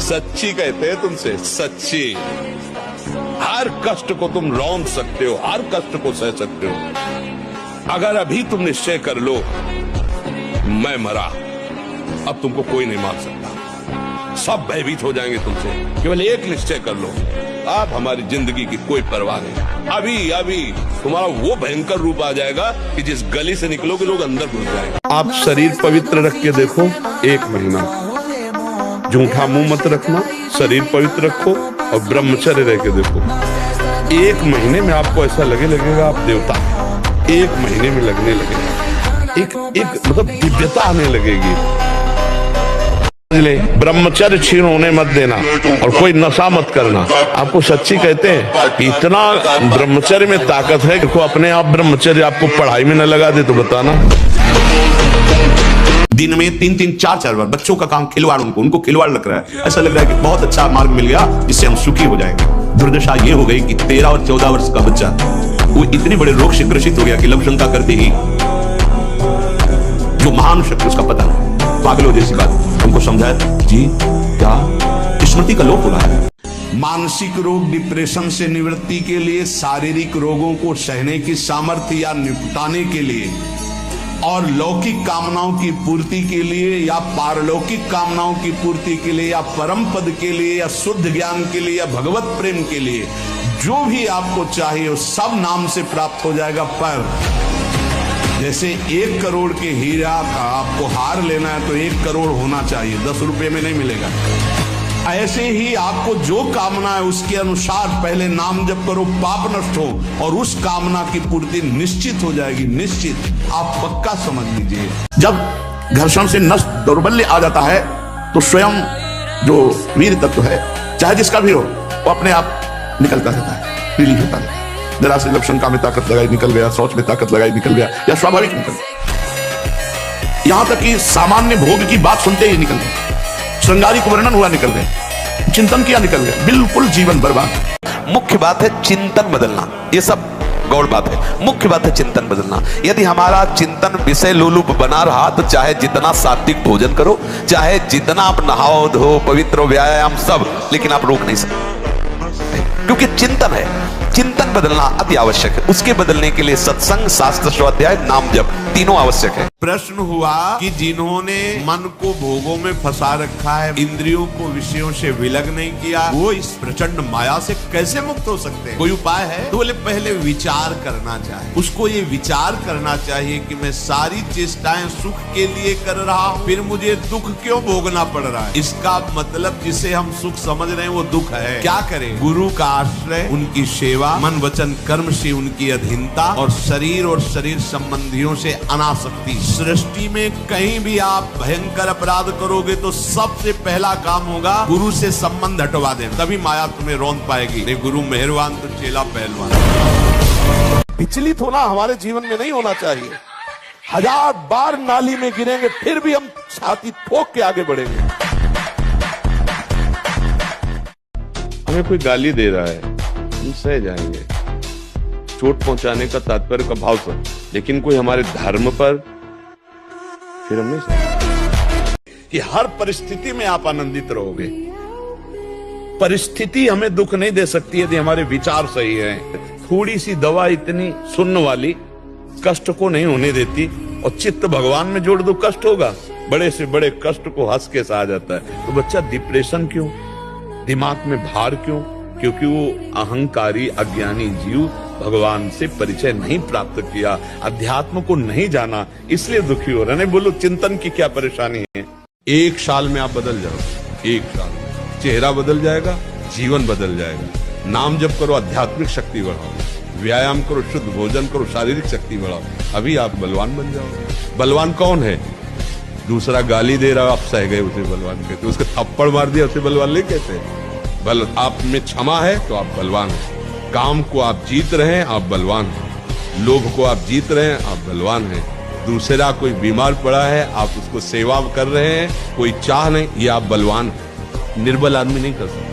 सच्ची कहते हैं तुमसे, सच्ची। हर कष्ट को तुम रौंद सकते हो, हर कष्ट को सह सकते हो। अगर अभी तुम निश्चय कर लो मैं मरा, अब तुमको कोई नहीं मार सकता। सब भयभीत हो जाएंगे तुमसे। केवल एक निश्चय कर लो, आप हमारी जिंदगी की कोई परवाह नहीं। अभी अभी तुम्हारा वो भयंकर रूप आ जाएगा कि जिस गली से निकलोगे लोग अंदर घुस जाएंगे। आप शरीर पवित्र रख के देखो, 1 महीना झूठा मुंह मत रखना, शरीर पवित्र रखो और ब्रह्मचर्य रह के देखो। 1 महीने में आपको ऐसा लगेगा आप देवता। 1 महीने में लगने लगेगा, एक मतलब दिव्यता आने लगेगी। ब्रह्मचर्य छीन होने मत देना और कोई नशा मत करना। आपको सच्ची कहते हैं कि इतना ब्रह्मचर्य में ताकत है कि अपने आप ब्रह्मचर्य आपको पढ़ाई में न लगा दे तो बताना। दिन में 3-3, 4-4 बार बच्चों का काम खिलवाड़, उनको खिलवाड़ लग रहा है। ऐसा लग रहा है कि बहुत अच्छा मार्ग मिल गया जिससे हम सुखी हो जाएंगे। दुर्दशा ये हो गई कि 13 और 14 वर्ष का बच्चा वो इतने बड़े रोग से ग्रसित हो गया कि लघुशंका करते ही जो महान शक्ति उसका पता नहीं। पागलों जैसी बात हमको समझाया जी, क्या स्मृति का लोप हो रहा है। मानसिक रोग, डिप्रेशन से निवृत्ति के लिए, शारीरिक रोगों को सहने की सामर्थ्य या निपटाने के लिए और लौकिक कामनाओं की पूर्ति के लिए या पारलौकिक कामनाओं की पूर्ति के लिए या परम पद के लिए या शुद्ध ज्ञान के लिए या भगवत प्रेम के लिए जो भी आपको चाहिए वो सब नाम से प्राप्त हो जाएगा। पर जैसे 1 करोड़ के हीरा का आपको हार लेना है तो 1 करोड़ होना चाहिए, 10 रुपए में नहीं मिलेगा। ऐसे ही आपको जो कामना है उसके अनुसार पहले नाम जप करो, पाप नष्ट हो और उस कामना की पूर्ति निश्चित हो जाएगी। निश्चित, आप पक्का समझ लीजिए। जब घर्षण से नष्ट दौर्बल्य आ जाता है तो स्वयं जो वीर तत्व है, चाहे जिसका भी हो, वो अपने आप निकलता रहता है, रिलीज होता रहता है। जरा से लक्षणका में ताकत लगाई निकल गया, शौच में ताकत लगाई निकल गया, या स्वाभाविक निकल गया। यहां तक कि सामान्य भोग की बात सुनते ही निकल गया, श्रृंगारिक वर्णन हुआ निकल गए, चिंतन किया निकल गया, बिल्कुल जीवन बर्बाद। मुख्य बात है चिंतन बदलना, ये सब गौड़ बात है। मुख्य बात है चिंतन बदलना। यदि हमारा चिंतन विषय लोलुप बना रहा तो चाहे जितना सात्विक भोजन करो, चाहे जितना आप नहाओ धो पवित्र व्यायाम सब, लेकिन आप रोक नहीं सकते, क्योंकि चिंतन है। चिंतन बदलना अति आवश्यक है। उसके बदलने के लिए सत्संग, शास्त्र स्वाध्याय, नाम जप तीनों आवश्यक है। प्रश्न हुआ कि जिन्होंने मन को भोगों में फंसा रखा है, इंद्रियों को विषयों से विलग नहीं किया, वो इस प्रचंड माया से कैसे मुक्त हो सकते हैं? कोई उपाय है? तो बोले पहले विचार करना चाहिए। उसको ये विचार करना चाहिए कि मैं सारी चेष्टाएं सुख के लिए कर रहा हूँ, फिर मुझे दुख क्यों भोगना पड़ रहा है? इसका मतलब जिसे हम सुख समझ रहे हैं वो दुख है। क्या करें? गुरु का आश्रय, उनकी सेवा, मन वचन कर्म से उनकी अधीनता और शरीर संबंधियों से अनासक्ति। सृष्टि में कहीं भी आप भयंकर अपराध करोगे तो सबसे पहला काम होगा गुरु से संबंध हटवा देना, तभी माया तुम्हें रौंद पाएगी। नहीं गुरु मेहरबान तो चेला पहलवान। विचलित होना हमारे जीवन में नहीं होना चाहिए। 1000 बार नाली में गिरेंगे फिर भी हम छाती ठोक के आगे बढ़ेंगे। हमें कोई गाली दे रहा है, हम सह जाएंगे, चोट पहुंचाने का तात्पर्य का भाव से, लेकिन कोई हमारे धर्म पर, फिर हमने कि हर परिस्थिति में आप आनंदित रहोगे। परिस्थिति हमें दुख नहीं दे सकती यदि हमारे विचार सही हैं। थोड़ी सी दवा इतनी सुन्न वाली कष्ट को नहीं होने देती, और चित्त भगवान में जोड़ दो कष्ट होगा। बड़े से बड़े कष्ट को हंस के सहा जाता है। तो बच्चा डिप्रेशन क्यों, दिमाग में भार क्यों? क्योंकि वो अहंकारी अज्ञानी जीव भगवान से परिचय नहीं प्राप्त किया, अध्यात्म को नहीं जाना, इसलिए दुखी हो रहा है। बोलो चिंतन की क्या परेशानी है? 1 साल में आप बदल जाओ, 1 साल में चेहरा बदल जाएगा, जीवन बदल जाएगा। नाम जप करो, आध्यात्मिक शक्ति बढ़ाओ, व्यायाम करो, शुद्ध भोजन करो, शारीरिक शक्ति बढ़ाओ, अभी आप बलवान बन जाओ। बलवान कौन है? दूसरा गाली दे रहा, आप सह गए उसे बलवान कहते, उसके थप्पड़ मार दिया उसे बलवान नहीं कहते। बल आप में क्षमा है तो आप बलवान हैं। काम को आप जीत रहे हैं, आप बलवान हैं। लोभ को आप जीत रहे हैं, आप बलवान हैं। दूसरा कोई बीमार पड़ा है, आप उसको सेवा कर रहे हैं, कोई चाह नहीं, ये आप बलवान हैं। निर्बल आदमी नहीं कर सकता।